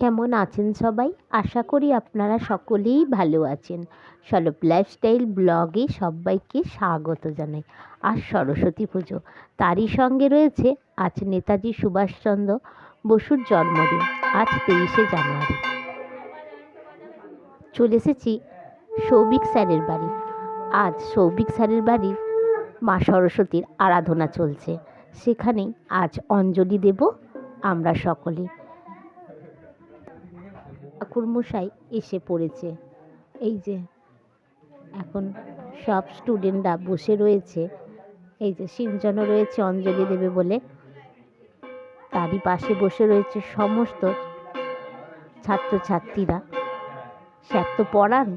কেমন আছেন সবাই? আশা করি আপনারা সকলেই ভালো আছেন। সলভ লাইফস্টাইল ব্লগে সবাইকে স্বাগত জানাই। আজ সরস্বতী পুজো, তারই সঙ্গে রয়েছে আজ নেতাজি সুভাষচন্দ্র বসুর জন্মদিন, আজ 23শে জানুয়ারি। চলে এসেছি সৌভিক স্যারের বাড়ি। আজ সৌভিক স্যারের বাড়ির মা সরস্বতীর আরাধনা চলছে, সেখানেই আজ অঞ্জলি দেব আমরা সকলে। ঠাকুরমশাই এসে পড়েছে। এই যে এখন সব স্টুডেন্টরা বসে রয়েছে, এই যে সিঞ্চনও রয়েছে অঞ্জলি দেবে বলে, তারই পাশে বসে রয়েছে সমস্ত ছাত্রছাত্রীরা। স্যার তো পড়ান,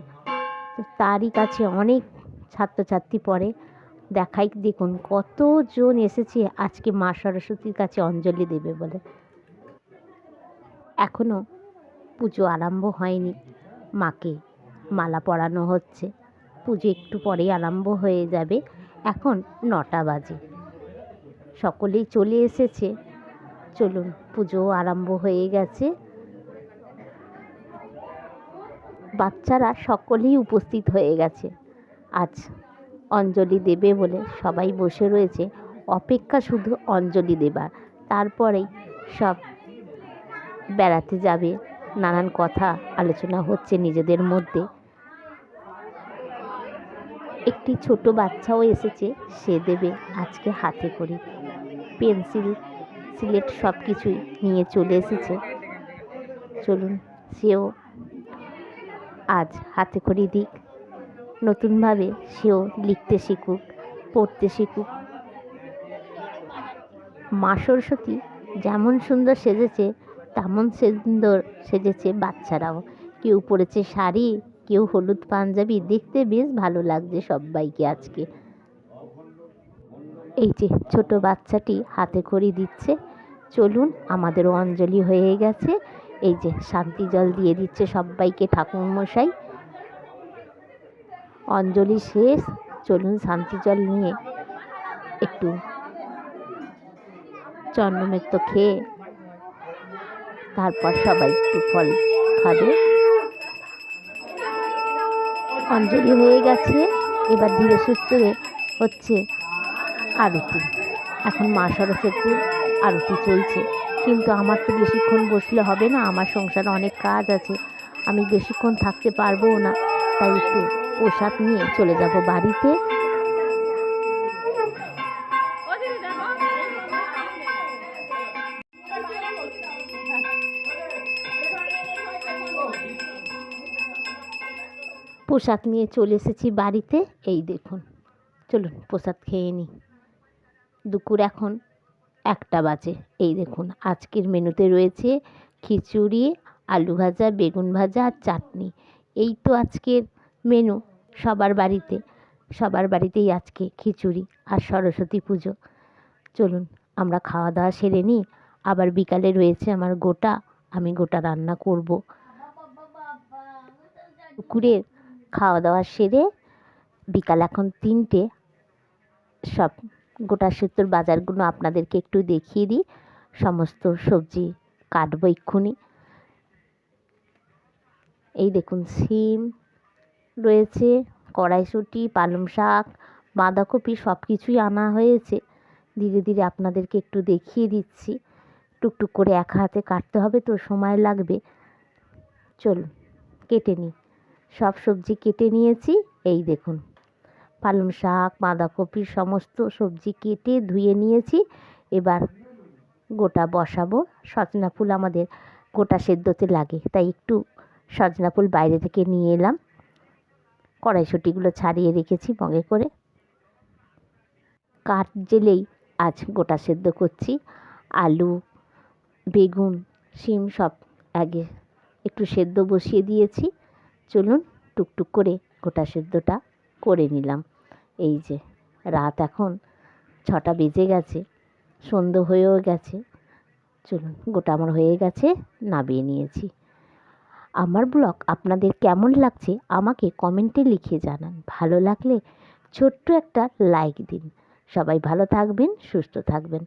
তো তারই কাছে অনেক ছাত্রছাত্রী পড়ে। দেখাই দেখুন কতজন এসেছে আজকে মা সরস্বতীর কাছে অঞ্জলি দেবে বলে। এখনও পুজো আরম্ভ হয়নি, মাকে মালা পরানো হচ্ছে। পুজো একটু পরেই আরম্ভ হয়ে যাবে। এখন 9টা বাজে, সকলেই চলে এসেছে। চলুন, পুজো আরম্ভ হয়ে গেছে। বাচ্চারা সকলেই উপস্থিত হয়ে গেছে। আজ অঞ্জলি দেবে বলে সবাই বসে রয়েছে, অপেক্ষা শুধু অঞ্জলি দেবার। তারপরেই সব বেড়াতে যাবে, নানান কথা আলোচনা হচ্ছে নিজেদের মধ্যে। একটি ছোট বাচ্চাও এসেছে, সে দেবে আজকে হাতে করে পেন্সিল সিলেট সব কিছুই নিয়ে চলে এসেছে। চলুন, সেও আজ হাতে করে দিক, নতুনভাবে সেও লিখতে শিখুক, পড়তে শিখুক। মা সরস্বতী যেমন সুন্দর সেজেছে তেমন সুন্দর সেজেছে বাচ্চারাও। কেউ পরেছে শাড়ি, কেউ হলুদ পাঞ্জাবি, দেখতে বেশ ভালো লাগছে সবাইকে আজকে। এই যে ছোট বাচ্চাটি হাতে খড়ি দিচ্ছে। চলুন, আমাদেরও অঞ্জলি হয়ে গেছে। এই যে শান্তি জল দিয়ে দিচ্ছে সবাইকে ঠাকুরমশাই। অঞ্জলি শেষ। চলুন শান্তি জল নিয়ে একটু চন্দ্রমিত্র খেয়ে তারপর সবাই একটু ফল খাবে। অঞ্জলি হয়ে গেছে, এবার ধীরে সুস্থে হচ্ছে আরতি। এখন মা সরস্বতীর আরতি চলছে, কিন্তু আমার তো বেশিক্ষণ বসলে হবে না, আমার সংসারে অনেক কাজ আছে, আমি বেশিক্ষণ থাকতে পারবো না। তাই একটু প্রসাদ নিয়ে চলে যাব বাড়িতে। প্রসাদ নিয়ে চলে এসেছি বাড়িতে। এই দেখুন, চলুন প্রসাদ খেয়ে নিই। দুপুর এখন 1টা বাজে। এই দেখুন আজকের মেনুতে রয়েছে খিচুড়ি, আলু ভাজা, বেগুন ভাজা আর চাটনি। এই তো আজকের মেনু সবার বাড়িতে। সবার বাড়িতেই আজকে খিচুড়ি আর সরস্বতী পুজো। চলুন আমরা খাওয়া দাওয়া সেরে নিই। আবার বিকালে রয়েছে আমার গোটা, আমি গোটা রান্না করব। দুপুরের খাওয়া দাওয়া সেরে বিকাল এখন 3টে, সব গোটা সেদ্ধর বাজারগুলো আপনাদেরকে একটু দেখিয়ে দিই। সমস্ত সবজি কাটবো এক্ষুনি। এই দেখুন সিম রয়েছে, কড়াইশুঁটি, পালং শাক, বাঁধাকপি সব কিছুই আনা হয়েছে। ধীরে ধীরে আপনাদেরকে একটু দেখিয়ে দিচ্ছি। টুকটুক করে এক হাতে কাটতে হবে তো সময় লাগবে। চলুন কেটে নিই। সব সবজি কেটে নিয়েছি। এই দেখুন পালং শাক, বাঁধাকপি সমস্ত সবজি কেটে ধুয়ে নিয়েছি। এবার গোটা বসাবো। সজনা ফুল আমাদের গোটা সেদ্ধতে লাগে, তাই একটু সজনা ফুল বাইরে থেকে নিয়ে এলাম। কড়াইশুঁটিগুলো ছাড়িয়ে রেখেছি মগে করে। কাঠ জেলেই আজ গোটা সেদ্ধ করছি। আলু, বেগুন, শিম সব আগে একটু সেদ্ধ বসিয়ে দিয়েছি। চলুন টুকটুক করে গোটা সেদ্ধটা করে নিলাম। এই যে রাত এখন 6টা বেজে গেছে, সন্ধ্যে হয়েও গেছে। চলুন গোটা আমার হয়ে গেছে, নামিয়ে নিয়েছি। আমার ব্লগ আপনাদের কেমন লাগছে আমাকে কমেন্টে লিখে জানান। ভালো লাগলে ছোট্ট একটা লাইক দিন। সবাই ভালো থাকবেন, সুস্থ থাকবেন।